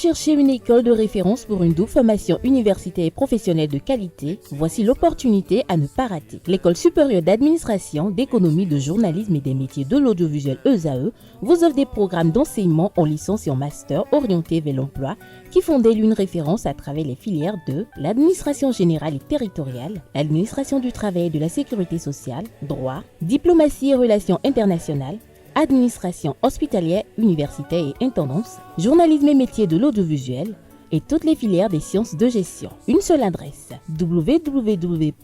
cherchez une école de référence pour une double formation universitaire et professionnelle de qualité? Voici l'opportunité à ne pas rater. L'École supérieure d'administration, d'économie, de journalisme et des métiers de l'audiovisuel ESAE vous offre des programmes d'enseignement en licence et en master orientés vers l'emploi qui font d'elle une référence à travers les filières de l'administration générale et territoriale, l'administration du travail et de la sécurité sociale, droit, diplomatie et relations internationales, administration hospitalière, universitaire et intendance, journalisme et métiers de l'audiovisuel et toutes les filières des sciences de gestion. Une seule adresse, www.esae.bj.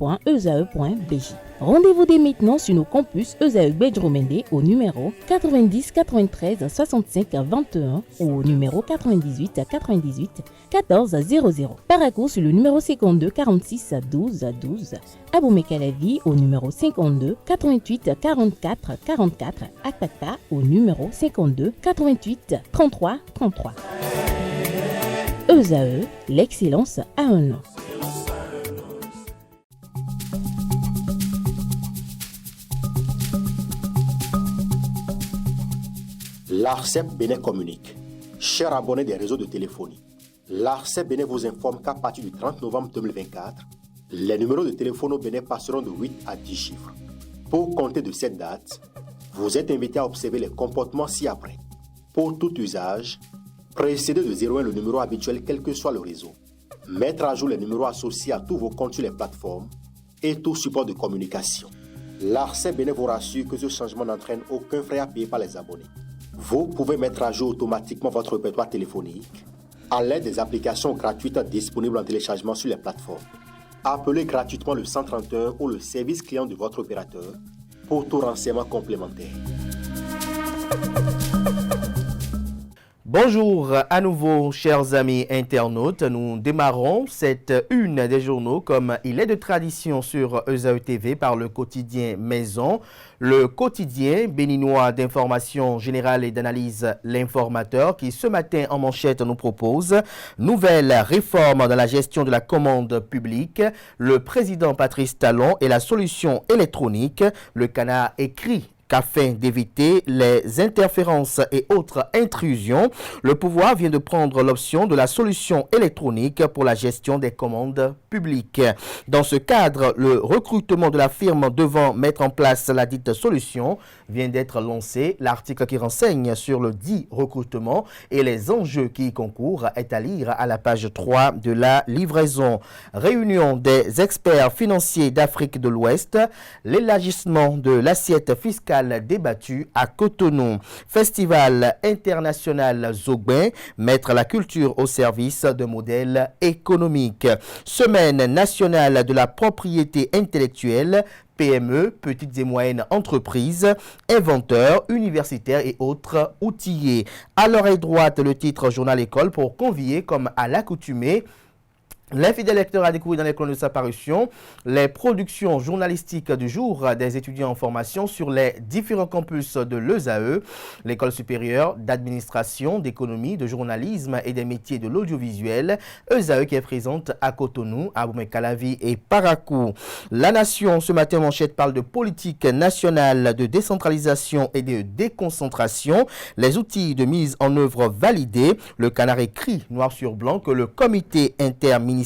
Rendez-vous dès maintenant sur nos campus ESAE Bedjromende au numéro 90 93 65 21 ou au numéro 98 98 14 00. Paracourt sur le numéro 52 46 12 12. Aboumé-Calavi au numéro 52 88 44 44. Akpaka au numéro 52 88 33 33. ESAE, l'excellence à un nom. L'ARCEP Bénin communique. Chers abonnés des réseaux de téléphonie, l'ARCEP Bénin vous informe qu'à partir du 30 novembre 2024, les numéros de téléphone au Bénin passeront de 8 à 10 chiffres. Pour compter de cette date, vous êtes invité à observer les comportements ci-après. Pour tout usage, précédez de 01 le numéro habituel quel que soit le réseau. Mettre à jour les numéros associés à tous vos comptes sur les plateformes et tout support de communication. L'ARCEP Bénin vous rassure que ce changement n'entraîne aucun frais à payer par les abonnés. Vous pouvez mettre à jour automatiquement votre répertoire téléphonique à l'aide des applications gratuites disponibles en téléchargement sur les plateformes. Appelez gratuitement le 131 ou le service client de votre opérateur pour tout renseignement complémentaire. Bonjour à nouveau, chers amis internautes. Nous démarrons cette une des journaux comme il est de tradition sur ESAE TV par le quotidien Maison, le quotidien béninois d'information générale et d'analyse L'Informateur qui ce matin en manchette nous propose nouvelle réforme dans la gestion de la commande publique, le président Patrice Talon et la solution électronique. Le Canard écrit qu'afin d'éviter les interférences et autres intrusions, le pouvoir vient de prendre l'option de la solution électronique pour la gestion des commandes publiques. Dans ce cadre, le recrutement de la firme devant mettre en place la dite solution vient d'être lancé. L'article qui renseigne sur le dit recrutement et les enjeux qui y concourent est à lire à la page 3 de la livraison. Réunion des experts financiers d'Afrique de l'Ouest, l'élargissement de l'assiette fiscale débattu à Cotonou. Festival international Zogbin, mettre la culture au service de modèles économiques. Semaine nationale de la propriété intellectuelle, PME, petites et moyennes entreprises, inventeurs, universitaires et autres outillés. À l'oreille droite, le titre Journal École pour convier comme à l'accoutumée l'infidèle lecteur a découvert dans les colonnes de sa parution les productions journalistiques du jour des étudiants en formation sur les différents campus de l'ESAE, l'école supérieure d'administration, d'économie, de journalisme et des métiers de l'audiovisuel, ESAE qui est présente à Cotonou, à Aboumé-Calavi et Paracourt. La Nation, ce matin, manchette parle de politique nationale de décentralisation et de déconcentration, les outils de mise en œuvre validés. Le Canard écrit noir sur blanc que le comité interministériel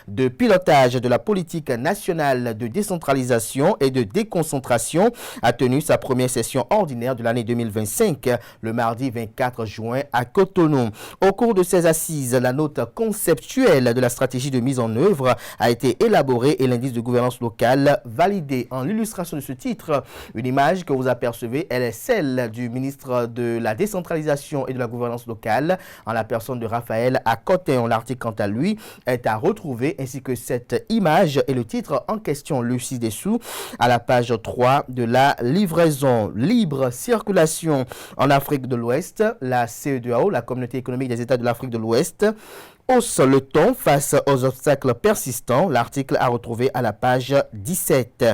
de pilotage de la politique nationale de décentralisation et de déconcentration a tenu sa première session ordinaire de l'année 2025 le mardi 24 juin à Cotonou. Au cours de ces assises, la note conceptuelle de la stratégie de mise en œuvre a été élaborée et l'indice de gouvernance locale validé. En l'illustration de ce titre, une image que vous apercevez, elle est celle du ministre de la décentralisation et de la gouvernance locale en la personne de Raphaël Akoteon. L'article quant à lui est à retrouver ainsi que cette image et le titre en question le ci-dessous à la page 3 de la livraison. Libre circulation en Afrique de l'Ouest, la CEDEAO, la Communauté économique des États de l'Afrique de l'Ouest, hausse le ton face aux obstacles persistants. L'article à retrouver à la page 17.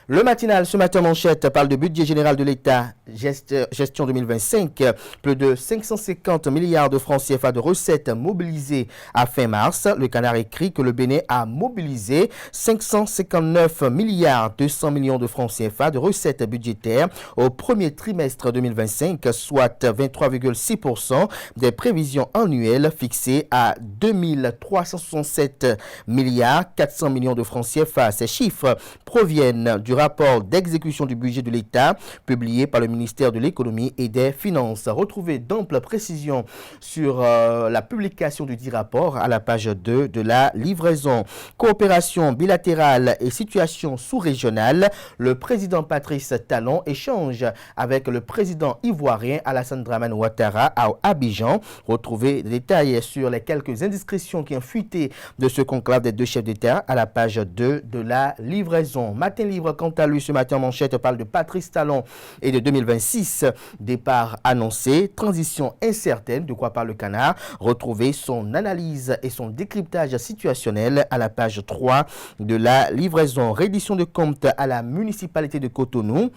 Le matinal, ce matin, manchette, parle de budget général de l'État, gestion 2025. Plus de 550 milliards de francs CFA de recettes mobilisées à fin mars. Le Canard écrit que le Bénin a mobilisé 559 milliards 200 millions de francs CFA de recettes budgétaires au premier trimestre 2025, soit 23,6% des prévisions annuelles fixées à 2367 milliards 400 millions de francs CFA. Ces chiffres proviennent du rapport d'exécution du budget de l'État publié par le ministère de l'Économie et des Finances. Retrouvez d'amples précisions sur la publication du dit rapport à la page 2 de la livraison. Coopération bilatérale et situation sous-régionale. Le président Patrice Talon échange avec le président ivoirien Alassane Dramane Ouattara à Abidjan. Retrouvez des détails sur les quelques indiscrétions qui ont fuité de ce conclave des deux chefs d'État à la page 2 de la livraison. Matin Libre, quant à lui, ce matin en manchette, parle de Patrice Talon et de 2026. Départ annoncé, transition incertaine, de quoi parle le Canard. Retrouvez son analyse et son décryptage situationnel à la page 3 de la livraison. Reddition de comptes à la municipalité de Cotonou.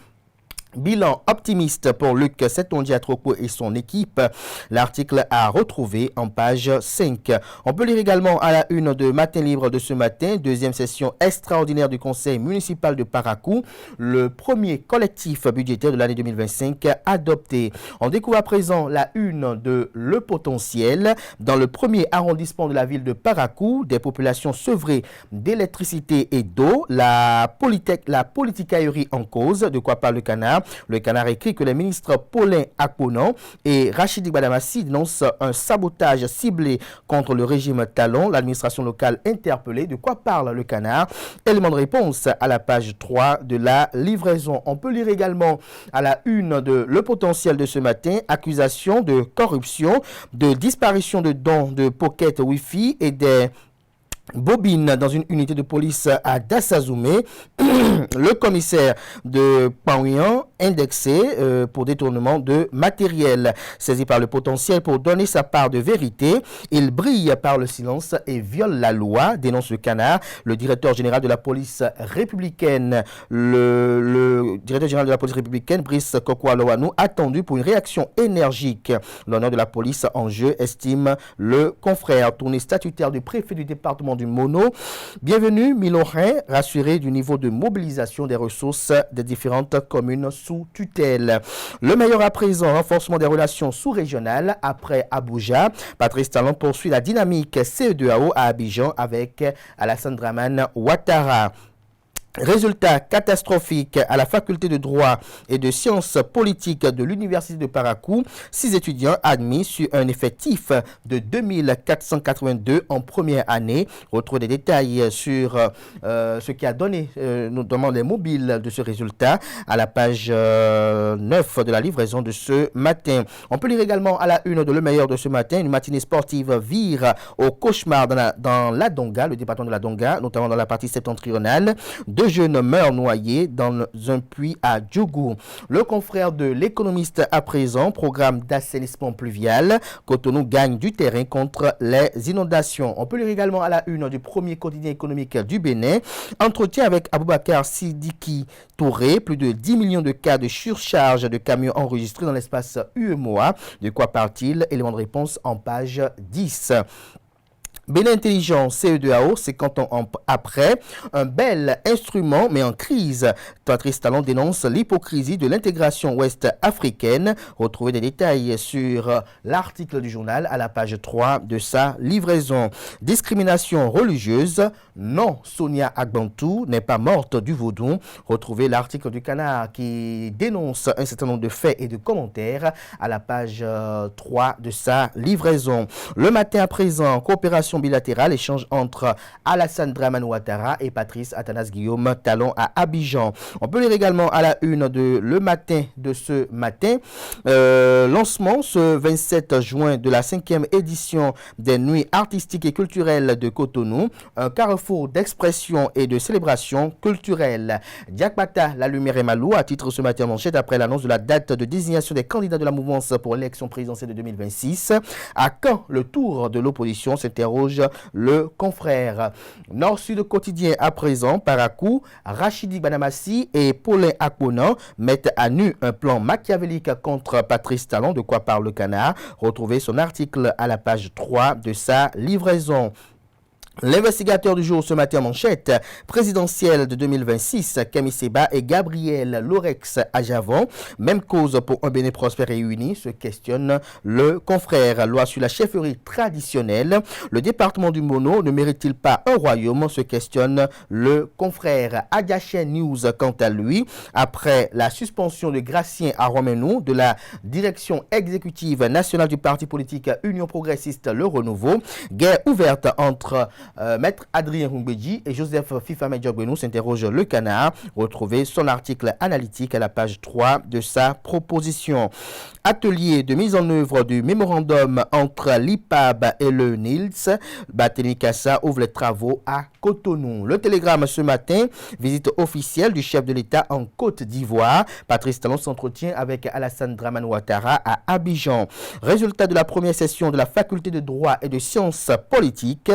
Bilan optimiste pour Luc Setonji-Atroko et son équipe. L'article à retrouver en page 5. On peut lire également à la une de Matin Libre de ce matin, deuxième session extraordinaire du conseil municipal de Parakou, le premier collectif budgétaire de l'année 2025 adopté. On découvre à présent la une de Le Potentiel. Dans le premier arrondissement de la ville de Parakou, des populations sevrées d'électricité et d'eau, la politicaillerie en cause, de quoi parle le Canard. Le Canard écrit que les ministres Paulin Akponan et Rachidi Badamassi dénoncent un sabotage ciblé contre le régime Talon. L'administration locale interpellée. De quoi parle le Canard? Élément de réponse à la page 3 de la livraison. On peut lire également à la une de Le Potentiel de ce matin, accusation de corruption, de disparition de dons de pocket Wi-Fi et des bobine dans une unité de police à Dassazoumé. Le commissaire de Paouian indexé pour détournement de matériel. Saisi par Le Potentiel pour donner sa part de vérité, il brille par le silence et viole la loi, dénonce le Canard. Le directeur général de la police républicaine, le directeur général de la police républicaine, Brice Kokwa-Loanou, attendu pour une réaction énergique. L'honneur de la police en jeu, estime le confrère. Tournée statutaire du préfet du département du Mono. Bienvenue, Milorin, rassuré du niveau de mobilisation des ressources des différentes communes sous tutelle. Le meilleur à présent, renforcement des relations sous-régionales après Abuja. Patrice Talon poursuit la dynamique CE2AO à Abidjan avec Alassane Dramane Ouattara. Résultat catastrophique à la faculté de droit et de sciences politiques de l'université de Parakou. 6 étudiants admis sur un effectif de 2482 en première année. Retrouve des détails sur ce qui a donné notamment les mobiles de ce résultat à la page 9 de la livraison de ce matin. On peut lire également à la une de Le Meilleur de ce matin, une matinée sportive vire au cauchemar dans la Donga, le département de la Donga, notamment dans la partie septentrionale. 2 jeunes meurent noyés dans un puits à Djougou. Le confrère de L'Économiste à présent, programme d'assainissement pluvial. Cotonou gagne du terrain contre les inondations. On peut lire également à la une du premier quotidien économique du Bénin. Entretien avec Aboubakar Sidiki Touré. Plus de 10 millions de cas de surcharge de camions enregistrés dans l'espace UEMOA. De quoi parle-t-il? Élément de réponse en page 10. Bénin Intelligent, CE2AO, 50 ans après, un bel instrument mais en crise. Patrice Talon dénonce l'hypocrisie de l'intégration ouest-africaine. Retrouvez des détails sur l'article du journal à la page 3 de sa livraison. Discrimination religieuse, non, Sonia Agbantou n'est pas morte du vaudou. Retrouvez l'article du Canard qui dénonce un certain nombre de faits et de commentaires à la page 3 de sa livraison. Le matin à présent, coopération bilatérale, échange entre Alassane Dramane Ouattara et Patrice Athanas Guillaume Talon à Abidjan. On peut lire également à la une de Le Matin de ce matin, lancement ce 27 juin de la 5e édition des Nuits artistiques et culturelles de Cotonou, un carrefour d'expression et de célébration culturelle. Diakbata, la lumière est malou, à titre ce matin manchette après l'annonce de la date de désignation des candidats de la mouvance pour l'élection présidentielle de 2026. À quand le tour de l'opposition, s'interroge s'interroge le confrère. Nord-Sud quotidien à présent, par à coup, Rachidi Banamassi et Paulin Akponan mettent à nu un plan machiavélique contre Patrice Talon, de quoi parle le Canard. Retrouvez son article à la page 3 de sa livraison. L'investigateur du jour ce matin en manchette, présidentielle de 2026, Camille Seba et Gabriel Lorex à Javon. Même cause pour un Bénin prospère et uni, se questionne le confrère. Loi sur la chefferie traditionnelle. Le département du Mono ne mérite-t-il pas un royaume, se questionne le confrère. Agaché News, quant à lui, après la suspension de Gracien à Romenou de la direction exécutive nationale du parti politique Union progressiste Le Renouveau, guerre ouverte entre Maître Adrien Rumbedji et Joseph Fifame Diogbenou, s'interroge le Canard. Retrouvez son article analytique à la page 3 de sa proposition. Atelier de mise en œuvre du mémorandum entre l'IPAB et le NILS. Barthélémy Cassa ouvre les travaux à Cotonou. Le Télégramme ce matin, visite officielle du chef de l'État en Côte d'Ivoire. Patrice Talon s'entretient avec Alassane Dramane Ouattara à Abidjan. Résultat de la première session de la faculté de droit et de sciences politiques.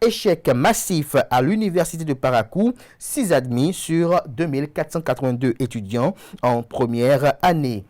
Échec massif à l'université de Parakou, 6 admis sur 2482 étudiants en première année.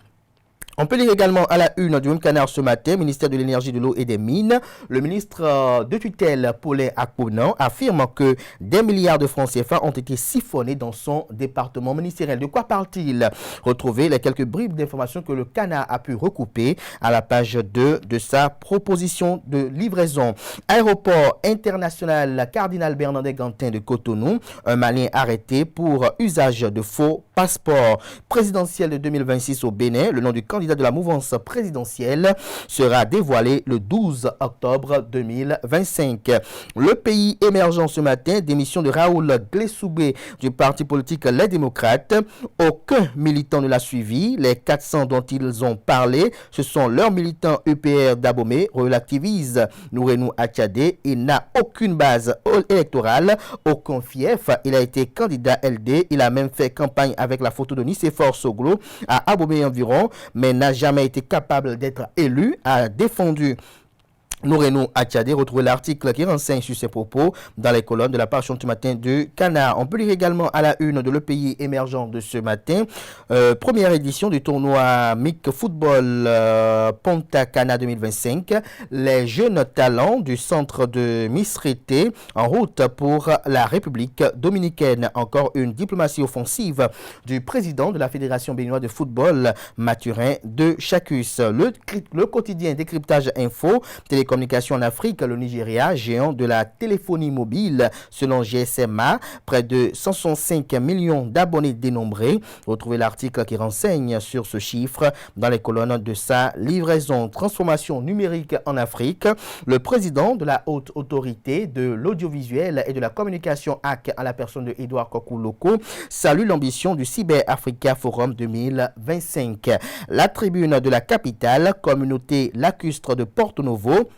On peut lire également à la une du même Canard ce matin, ministère de l'énergie, de l'eau et des mines. Le ministre de tutelle, Paulin Akponan, affirme que des milliards de francs CFA ont été siphonnés dans son département ministériel. De quoi parle-t-il? Retrouvez les quelques bribes d'informations que le Canard a pu recouper à la page 2 de sa proposition de livraison. Aéroport international Cardinal Bernardin Gantin de Cotonou, un Malien arrêté pour usage de faux passeports. Présidentiel de 2026 au Bénin, le nom du candidat de la mouvance présidentielle sera dévoilé le 12 octobre 2025. Le pays émergent ce matin, démission de Raoul Glessoubé du parti politique Les Démocrates. Aucun militant ne l'a suivi. Les 400 dont ils ont parlé, ce sont leurs militants UPR d'Abomey, relativisent Nourenou Atchadé. Il n'a aucune base électorale, aucun fief. Il a été candidat LD. Il a même fait campagne avec la photo de Nicéphore Soglo à Abomey environ, mais n'a jamais été capable d'être élu, a défendu Nourenou Atchadé. Retrouvez l'article qui renseigne sur ses propos dans les colonnes de la page du matin du Canard. On peut lire également à la une de Le Pays émergent de ce matin, première édition du tournoi MIC Football Ponta Cana 2025. Les jeunes talents du centre de Misrété en route pour la République dominicaine. Encore une diplomatie offensive du président de la Fédération béninoise de football, Mathurin de Chacus. Le quotidien Décryptage Info, télécommunications en Afrique, le Nigeria, géant de la téléphonie mobile, selon GSMA, près de 165 millions d'abonnés dénombrés. Retrouvez l'article qui renseigne sur ce chiffre dans les colonnes de sa livraison. Transformation numérique en Afrique. Le président de la haute autorité de l'audiovisuel et de la communication AC, à la personne de Edouard Kokou-Loko, salue l'ambition du Cyber Africa Forum 2025. La tribune de la capitale, communauté lacustre de Porto Novo,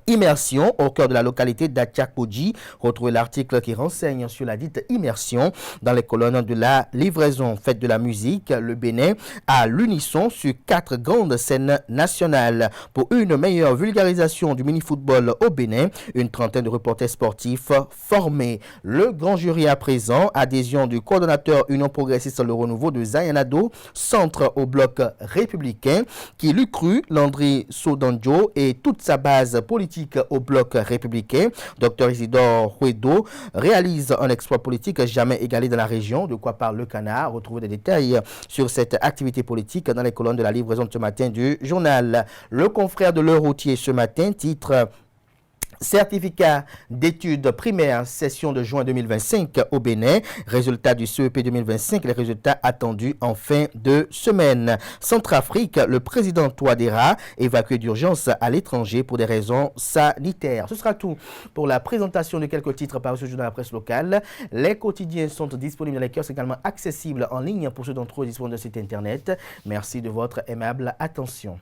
immersion au cœur de la localité d'Atchakodji. Retrouvez l'article qui renseigne sur la dite immersion dans les colonnes de la livraison. Fête de la musique, le Bénin à l'unisson sur 4 grandes scènes nationales. Pour une meilleure vulgarisation du mini-football au Bénin, une trentaine de reporters sportifs formés. Le grand jury à présent, adhésion du coordonnateur Union progressiste Le Renouveau de Zayanado, centre au bloc républicain, qui l'eût cru, Landry Sodanjo et toute sa base politique au bloc républicain. Dr Isidore Huedo réalise un exploit politique jamais égalé dans la région. De quoi parle le Canard? Retrouvez des détails sur cette activité politique dans les colonnes de la livraison de ce matin du journal. Le confrère de l'Heure routier ce matin titre certificat d'études primaires, session de juin 2025 au Bénin. Résultat du CEP 2025, les résultats attendus en fin de semaine. Centrafrique, le président Touadéra évacué d'urgence à l'étranger pour des raisons sanitaires. Ce sera tout pour la présentation de quelques titres par ce journal de la presse locale. Les quotidiens sont disponibles dans les kiosques, également accessibles en ligne pour ceux d'entre eux disponibles de site internet. Merci de votre aimable attention.